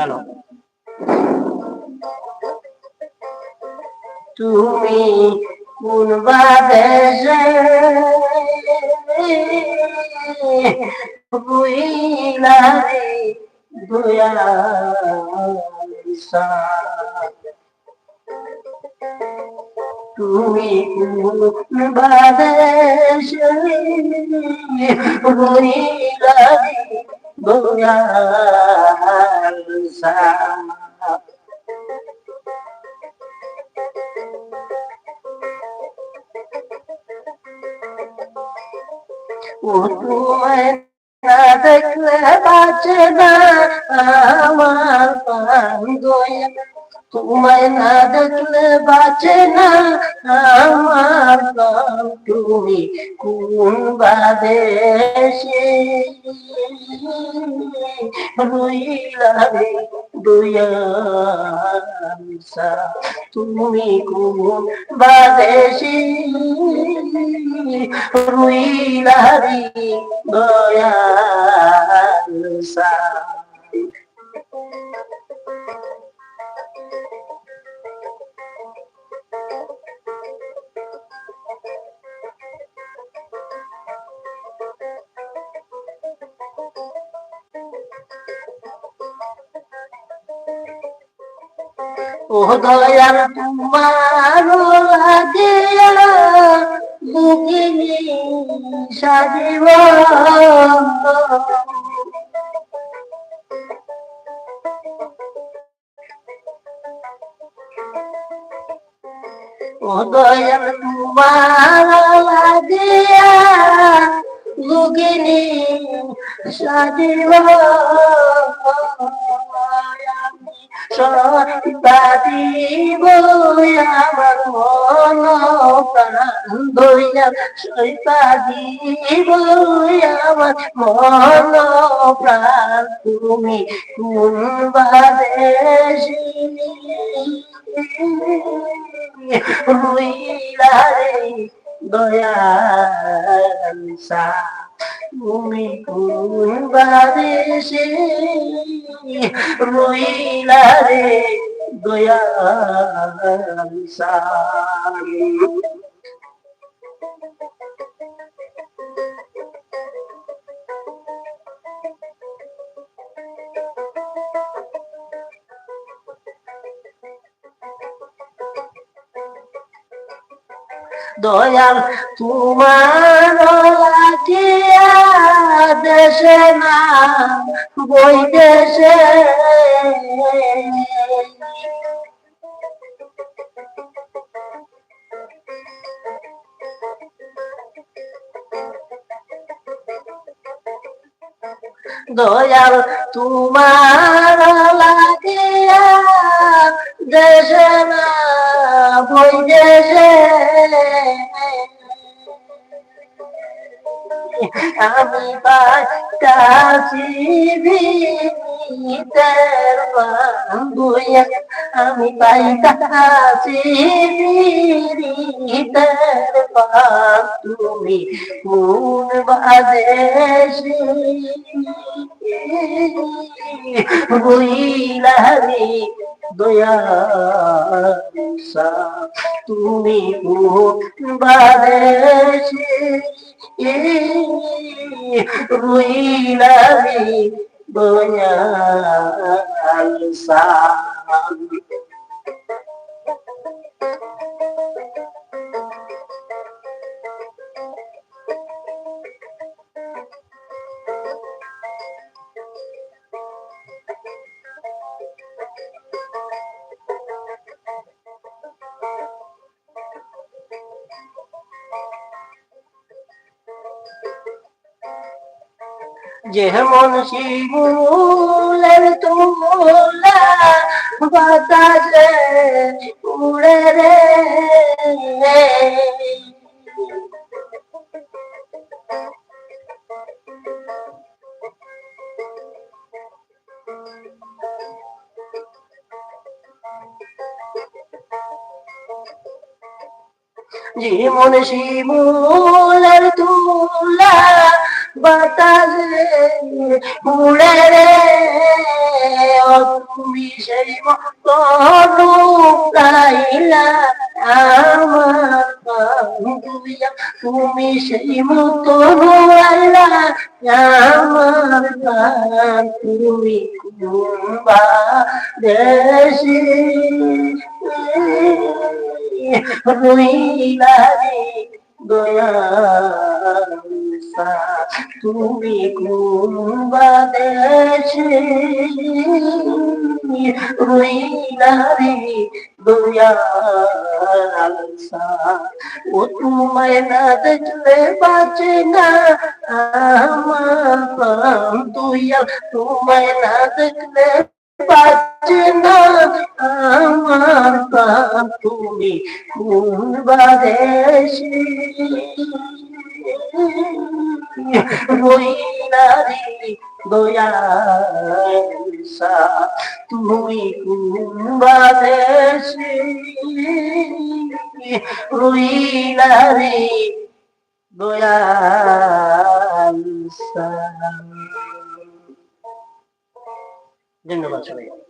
ভালো। তুমি কোন বাদেশে বুইলারে দয়াল তুমি কোন বাদেশে বুইলারে দয়াল ও তোমায় না দেখলে বাঁচে না আমার প্রাণ দয়া, তোমায় না দেখলে বাঁচে না আমার প্রাণ। তুমি কোন বাদেশে রইলা রে দয়াল, তুমি কোন বাদেশে রইলা রে দয়াল। ও দয়াল তোমার লাগিয়া দুঃখিনী সাজিব, ও দয়াল তোমার লাগিয়া দুঃখিনী সাজিব, সইতাদিব আমার মন প্রাণ দয়াল, সইতাদিব আমার মন প্রাণ। তুমি কোন বাদেশে রইলা রে দয়াল, তুমি কোন বাদেশে রইলা রে দয়াল। দয়াল তোমার লাগিয়া দেশে না বৈদেশে দয়াল তোমার লাগিয়া দেশে না বৈদেশে আমি পাইতাছি বিনীতের বান্ধুয়া, আমি পাইতাছি বিনীতের বান্ধ। তুমি কোন বাদেশে রইলা রে দয়াল, তুমি কোন বাদেশে রইলা রে দয়াল। যেমন শিমুলের তুলা বাতাসে উড়ে রে, যেমন শিমুলের তুলা বাতাসে উড়ে রে, তুমি সেই মতো লুকাইলা আমার দুইয়া, তুমি সেই মতো লুকাইলা আমার তুমি কুম্বা দেশে রইলা রে দয়াল তুমি কুম্বা দেশে রইলা রে দয়াল ও তোমায় না দেখলে বাঁচে না আমার প্রাণ দয়াল, তোমায় না দেখলে বাঁচে না আমার প্রাণ তুমি কোন বাদেশে রইলা রে দয়াল তুমি কোন বাদেশে রইলা রে দয়াল। ধন্যবাদ সবাই।